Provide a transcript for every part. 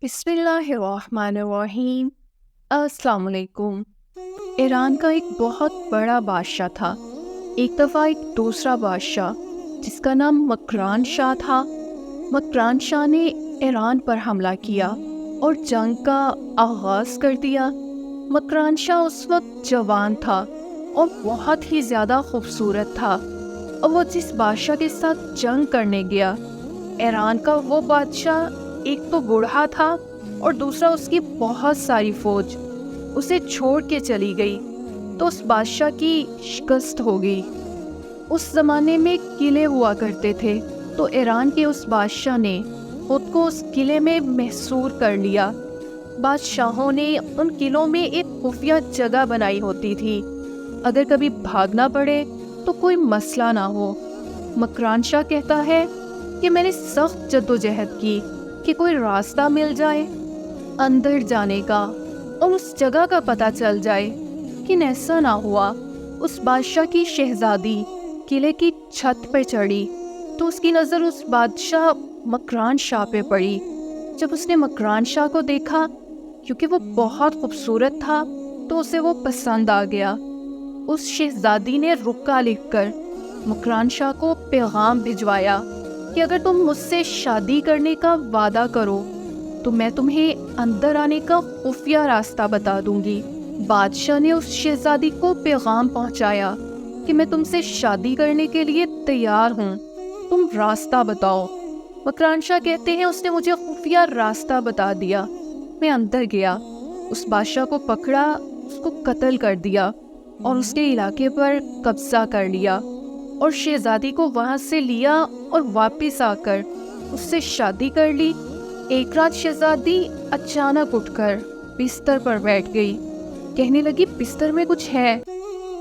بسم اللہ الرحمن الرحیم۔ السلام علیکم۔ ایران کا ایک بہت بڑا بادشاہ تھا۔ ایک دفعہ ایک دوسرا بادشاہ جس کا نام مکران شاہ تھا، مکران شاہ نے ایران پر حملہ کیا اور جنگ کا آغاز کر دیا۔ مکران شاہ اس وقت جوان تھا اور بہت ہی زیادہ خوبصورت تھا، اور وہ جس بادشاہ کے ساتھ جنگ کرنے گیا، ایران کا وہ بادشاہ ایک تو بوڑھا تھا اور دوسرا اس کی بہت ساری فوج اسے چھوڑ کے چلی گئی، تو اس بادشاہ کی شکست ہو گئی۔ اس زمانے میں قلعے ہوا کرتے تھے، تو ایران کے اس بادشاہ نے خود کو اس قلعے میں محصور کر لیا۔ بادشاہوں نے ان قلعوں میں ایک خفیہ جگہ بنائی ہوتی تھی، اگر کبھی بھاگنا پڑے تو کوئی مسئلہ نہ ہو۔ مکران شاہ کہتا ہے کہ میں نے سخت جدوجہد کی کہ کوئی راستہ مل جائے اندر جانے کا اور اس جگہ کا پتہ چل جائے، لیکن ایسا نہ ہوا۔ اس بادشاہ کی شہزادی قلعے کی چھت پر چڑھی تو اس کی نظر اس بادشاہ مکران شاہ پہ پڑی۔ جب اس نے مکران شاہ کو دیکھا، کیونکہ وہ بہت خوبصورت تھا، تو اسے وہ پسند آ گیا۔ اس شہزادی نے رکا لکھ کر مکران شاہ کو پیغام بھجوایا کہ اگر تم مجھ سے شادی کرنے کا وعدہ کرو تو میں تمہیں اندر آنے کا خفیہ راستہ بتا دوں گی۔ بادشاہ نے اس شہزادی کو پیغام پہنچایا کہ میں تم سے شادی کرنے کے لیے تیار ہوں، تم راستہ بتاؤ۔ مکران شاہ کہتے ہیں اس نے مجھے خفیہ راستہ بتا دیا۔ میں اندر گیا، اس بادشاہ کو پکڑا، اس کو قتل کر دیا اور اس کے علاقے پر قبضہ کر لیا، اور شہزادی کو وہاں سے لیا اور واپس آ کر اس سے شادی کر لی۔ ایک رات شہزادی اچانک اٹھ کر بستر پر بیٹھ گئی، کہنے لگی بستر میں کچھ ہے۔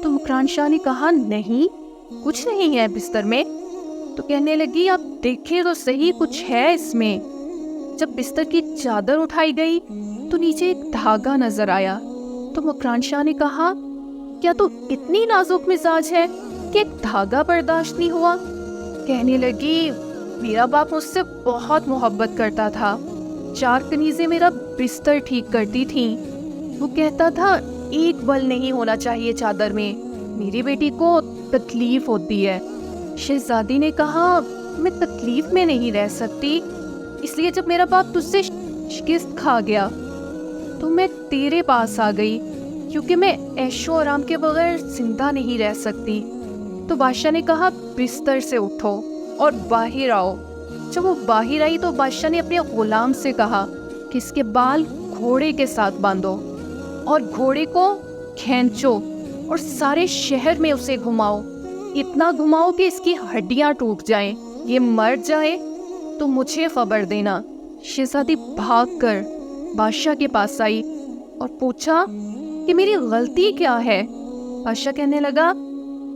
تو مکران شاہ نے کہا نہیں، کچھ نہیں ہے بستر میں۔ تو کہنے لگی آپ دیکھیں تو صحیح، کچھ ہے اس میں۔ جب بستر کی چادر اٹھائی گئی تو نیچے ایک دھاگا نظر آیا۔ تو مکران شاہ نے کہا کیا تو اتنی نازک مزاج ہے کہ ایک دھاگا برداشت نہیں ہوا؟ کہنے لگی میرا باپ مجھ سے بہت محبت کرتا تھا، 4 کنیزیں میرا بستر ٹھیک کرتی تھیں۔ وہ کہتا تھا ایک بل نہیں ہونا چاہیے چادر میں، میری بیٹی کو تکلیف ہوتی ہے۔ شہزادی نے کہا میں تکلیف میں نہیں رہ سکتی، اس لیے جب میرا باپ تجھ سے شکست کھا گیا تو میں تیرے پاس آ گئی، کیونکہ میں عیش و آرام کے بغیر زندہ نہیں رہ سکتی۔ تو بادشاہ نے کہا بستر سے اٹھو اور باہر آؤ۔ جب وہ باہر آئی تو بادشاہ نے اپنے غلام سے کہا کہ اس کے بال گھوڑے کے ساتھ باندھو اور گھوڑے کو کھینچو اور سارے شہر میں اسے گھماؤ، اتنا گھماؤ کہ اس کی ہڈیاں ٹوٹ جائیں، یہ مر جائے تو مجھے خبر دینا۔ شہزادی بھاگ کر بادشاہ کے پاس آئی اور پوچھا کہ میری غلطی کیا ہے؟ بادشاہ کہنے لگا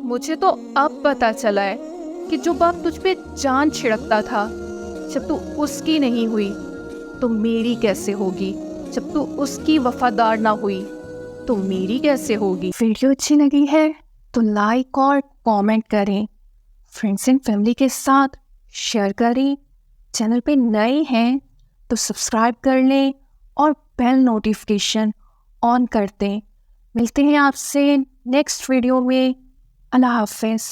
مجھے تو اب پتہ چلا ہے کہ جو باپ تجھ پہ جان چھڑکتا تھا، جب تو اس کی نہیں ہوئی تو میری کیسے ہوگی؟ جب تو اس کی وفادار نہ ہوئی تو میری کیسے ہوگی؟ ویڈیو اچھی لگی ہے تو لائک اور کامنٹ کریں، فرینڈس اینڈ فیملی کے ساتھ شیئر کریں، چینل پہ نئے ہیں تو سبسکرائب کر لیں اور بیل نوٹیفیکیشن آن کر دیں۔ ملتے ہیں آپ سے نیکسٹ ویڈیو میں۔ اللہ حافظ۔